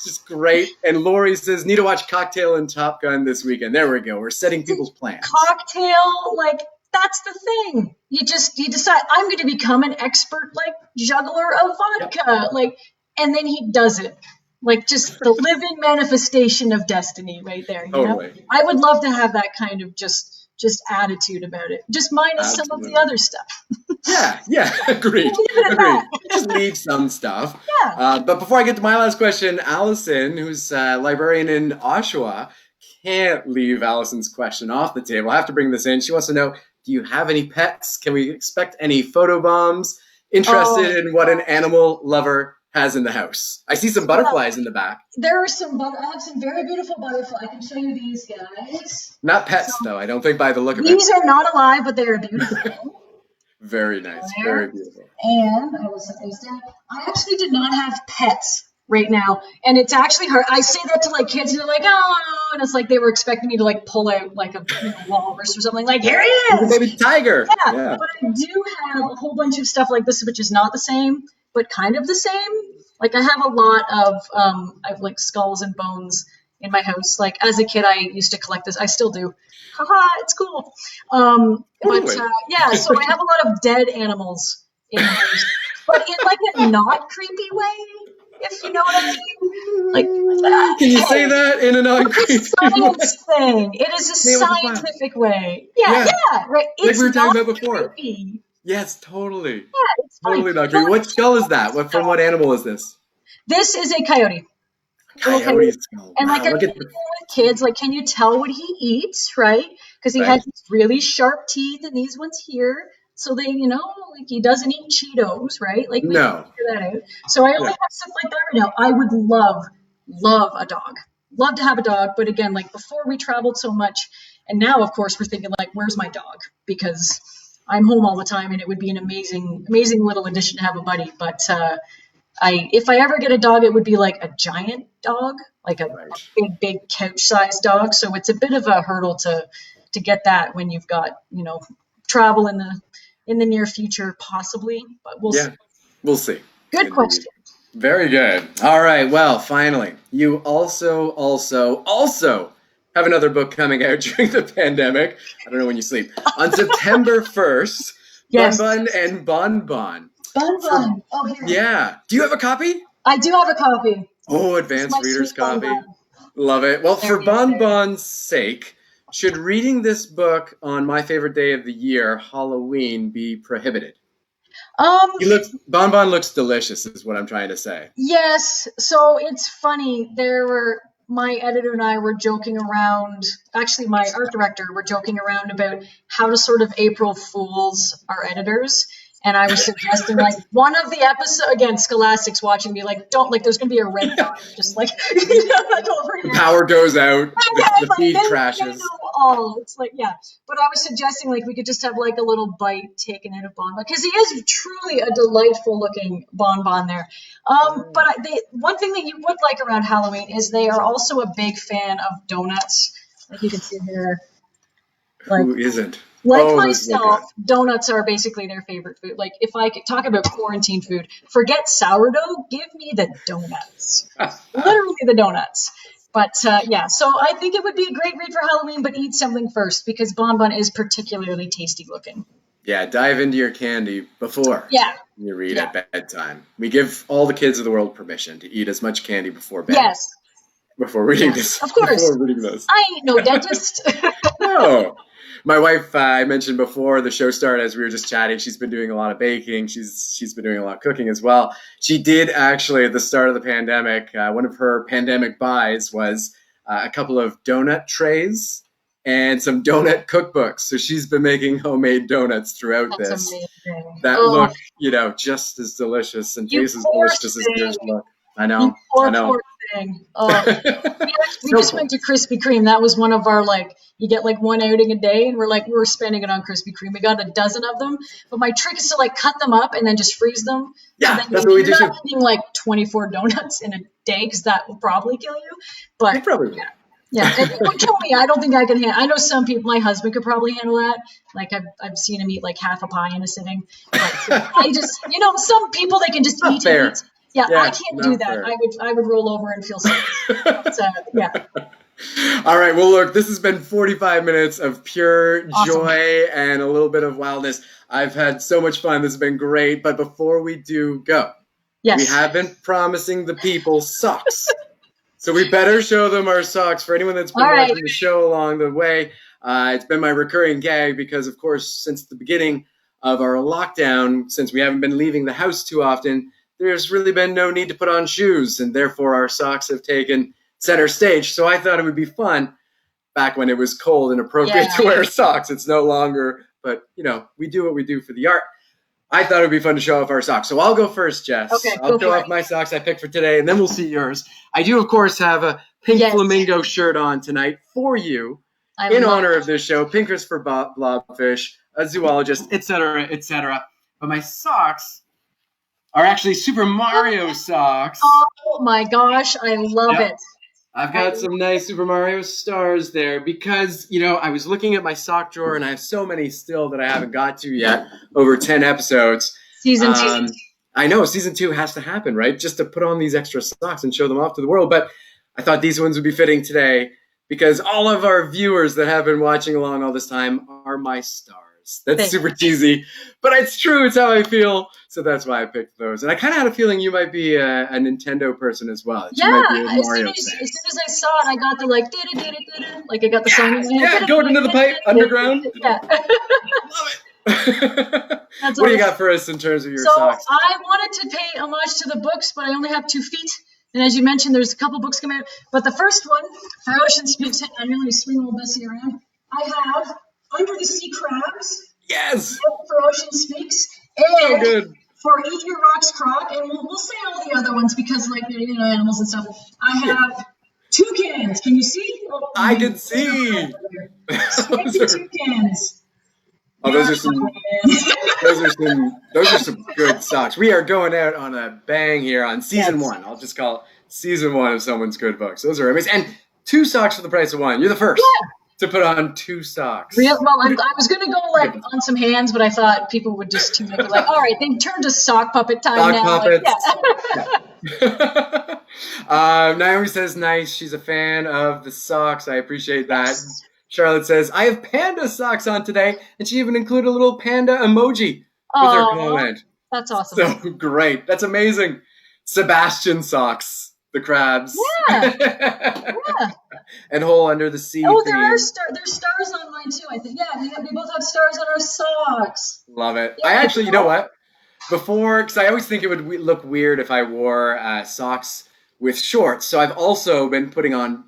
S1: Just great. And Lori says, "Need to watch Cocktail and Top Gun this weekend." There we go. We're setting people's plans.
S2: Cocktail, like, that's the thing. You decide, I'm going to become an expert, like, juggler of vodka. Like, and then he does it. Like, just the living manifestation of destiny right there. You know? I would love to have that kind of just attitude about it. Just minus some of the other stuff.
S1: Yeah, agreed. Just leave some stuff.
S2: Yeah.
S1: But before I get to my last question, Allison, who's a librarian in Oshawa, can't leave Allison's question off the table. I have to bring this in. She wants to know, do you have any pets? Can we expect any photobombs? Interested in what an animal lover has in the house. I see some butterflies in the back.
S2: There are some I have some very beautiful butterflies. I can show you these guys.
S1: Not pets, though. I don't think by the look of it.
S2: These are not alive, but they are beautiful.
S1: Very nice. Very beautiful.
S2: And I will set these down. I actually did not have pets right now, and it's actually hard. I say that to like kids, and they're like, "Oh," and it's like they were expecting me to like pull out like a walrus or something. Like, here he is,
S1: baby tiger.
S2: Yeah, but I do have a whole bunch of stuff like this, which is not the same, but kind of the same. Like I have a lot of I have like skulls and bones in my house. Like as a kid, I used to collect this. I still do. Haha, it's cool. Yeah, so I have a lot of dead animals in my house, but in like a not creepy way, if you know what I mean. Like,
S1: can you say that in a not creepy way?
S2: It's a science thing. It is a scientific way. Yeah, right.
S1: It's like we were talking about before.
S2: Creepy.
S1: Yes, totally.
S2: Yeah, it's
S1: totally not creepy. What skull is that? From what animal is this?
S2: This is a coyote.
S1: Coyote skull.
S2: And like with kids, like, can you tell what he eats, right? Because he has these really sharp teeth and these ones here. So they, like he doesn't eat Cheetos, right? Like we can figure that out. So I only have stuff like that right now. I would love a dog. Love to have a dog, but again, like before we traveled so much, and now of course we're thinking like, where's my dog? Because I'm home all the time, and it would be an amazing little addition to have a buddy. But if I ever get a dog, it would be like a giant dog, like a big couch-sized dog. So it's a bit of a hurdle to get that when you've got travel in the near future, possibly. But we'll see.
S1: We'll see.
S2: Good question.
S1: Very good. All right. Well, finally, you also have another book coming out during the pandemic. I don't know when you sleep. On September 1st, Bonbon and Bonbon.
S2: Bonbon. Oh, here.
S1: Yeah. Do you have a copy?
S2: I do have a copy.
S1: Oh, advanced reader's copy. Bonbon. Love it. Well, for Bonbon's sake, should reading this book on my favorite day of the year, Halloween, be prohibited? Bonbon looks delicious, is what I'm trying to say.
S2: Yes. So it's funny. My editor and I were joking around. Actually, my art director were joking around about how to sort of April Fools our editors. And I was suggesting, like, one of the episodes, again, Scholastic's watching me, like, don't, like, there's going to be a red dot, just like, like over here.
S1: Power goes out, the feed crashes.
S2: It's like, But I was suggesting, like, we could just have, like, a little bite taken out of Bonbon, because he is truly a delightful-looking Bonbon there. But one thing that you would like around Halloween is they are also a big fan of donuts. Like, you can see here.
S1: Like, who isn't?
S2: Like myself, donuts are basically their favorite food. Like, if I could talk about quarantine food, forget sourdough, give me the donuts. Literally the donuts. But, so I think it would be a great read for Halloween, but eat something first, because Bonbon is particularly tasty looking.
S1: Yeah, dive into your candy before you read at bedtime. We give all the kids of the world permission to eat as much candy before bed.
S2: Yes.
S1: Before reading this.
S2: Of course.
S1: Before reading this.
S2: I ain't no dentist.
S1: No. My wife, I mentioned before the show started, as we were just chatting, she's been doing a lot of baking. She's been doing a lot of cooking as well. She did actually, at the start of the pandemic, one of her pandemic buys was a couple of donut trays and some donut cookbooks. So she's been making homemade donuts throughout
S2: That's
S1: this.
S2: Amazing.
S1: That look, just as delicious and taste as delicious as yours look. I know.
S2: You poor thing. We just went to Krispy Kreme. That was one of our, you get one outing a day, and we're spending it on Krispy Kreme. We got a dozen of them, but my trick is to cut them up and then just freeze them.
S1: Yeah,
S2: so
S1: that's what we do too.
S2: Eating 24 donuts in a day, because that will probably kill you. But
S1: it probably will.
S2: Yeah, it would kill me. I don't think I can handle. I know some people. My husband could probably handle that. I've seen him eat half a pie in a sitting. But I just, some people, they can just eat
S1: fair.
S2: and eat. Yeah, I can't do that. Fair. I would roll over and feel sick. So, yeah.
S1: All right. Well, look, this has been 45 minutes of pure joy and a little bit of wildness. I've had so much fun. This has been great. But before we do go, we have been promising the people socks. So we better show them our socks. For anyone that's been watching the show along the way, it's been my recurring gag because, of course, since the beginning of our lockdown, since we haven't been leaving the house too often, there's really been no need to put on shoes, and therefore our socks have taken center stage. So I thought it would be fun back when it was cold and appropriate to wear socks. It's no longer, but, we do what we do for the art. I thought it would be fun to show off our socks. So I'll go first, Jess.
S2: Okay,
S1: I'll show off my socks I picked for today, and then we'll see yours. I do, of course, have a pink flamingo shirt on tonight for you in honor of this show. Pinkers for blobfish, a zoologist, etc., etc. But my socks are actually Super Mario socks.
S2: Oh my gosh, I love it.
S1: I've got some nice Super Mario stars there because, I was looking at my sock drawer and I have so many still that I haven't got to yet, over 10 episodes.
S2: Season 2.
S1: I know, season 2 has to happen, right? Just to put on these extra socks and show them off to the world. But I thought these ones would be fitting today because all of our viewers that have been watching along all this time are my stars. That's super cheesy, but it's true. It's how I feel. So that's why I picked those. And I kind of had a feeling you might be a Nintendo person as well.
S2: Yeah, as soon as I saw it, I got the I got the song.
S1: Yeah, going into the pipe, underground.
S2: Yeah.
S1: Love it. What do you got for us in terms of your socks?
S2: So I wanted to pay homage to the books, but I only have 2 feet. And as you mentioned, there's a couple books coming out. But the first one, For Ocean Speaks, I really swing a little Bessie around. I have Under the Sea Crabs.
S1: Yes.
S2: For Ocean Speaks. And
S1: so good.
S2: For Eat Your Rocks Croc. And we'll say all the other ones because, animals and stuff. I have toucans. Can you see?
S1: I can see.
S2: Spiky toucans.
S1: Oh, those are some good socks. We are going out on a bang here on season 1. I'll just call it season 1 of Someone's Good Books. Those are amazing. And 2 socks for the price of 1. You're the first to put on 2 socks.
S2: Well, I was going to go on some hands, but I thought people would just tune in. All right, they turned to sock puppet time now.
S1: Puppets. Naomi says, nice. She's a fan of the socks. I appreciate that. Yes. Charlotte says, I have panda socks on today, and she even included a little panda emoji with her comment.
S2: That's awesome.
S1: So great. That's amazing. Sebastian socks, the crabs.
S2: Yeah.
S1: And Hole Under the Sea.
S2: Oh, there's stars on mine too, I think. Yeah, we both have stars on our socks.
S1: Love it. Yeah, I actually, you know what? Before, because I always think it would look weird if I wore socks with shorts. So I've also been putting on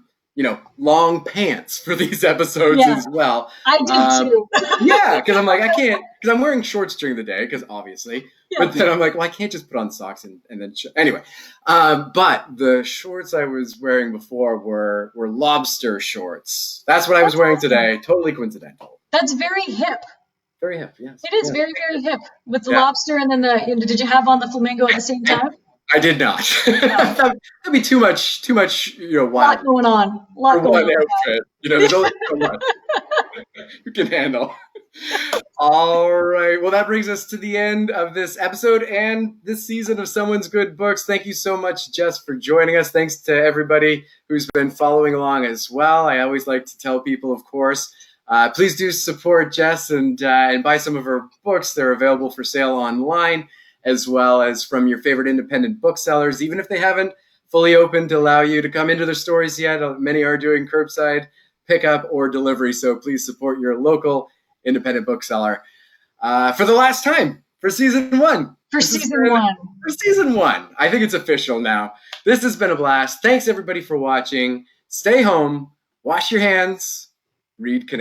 S1: long pants for these episodes as well.
S2: I did too.
S1: Yeah, because I'm like, I can't, because I'm wearing shorts during the day, because obviously. Yeah. But then I'm like, well, I can't just put on socks and then, anyway. But the shorts I was wearing before were lobster shorts. That's what I was wearing today. Totally coincidental.
S2: That's very hip.
S1: Very hip, yes.
S2: It is very, very hip. With the lobster and then did you have on the flamingo at the same time?
S1: I did not. That'd be too much.
S2: A lot going on.
S1: Outfit. There's only so much you can handle. All right. Well, that brings us to the end of this episode and this season of Someone's Good Books. Thank you so much, Jess, for joining us. Thanks to everybody who's been following along as well. I always like to tell people, of course, please do support Jess and buy some of her books. They're available for sale online, as well as from your favorite independent booksellers, even if they haven't fully opened to allow you to come into their stores yet. Many are doing curbside pickup or delivery, so please support your local independent bookseller. For the last time, for season 1. For season one. I think it's official now. This has been a blast. Thanks, everybody, for watching. Stay home, wash your hands, read Canadian.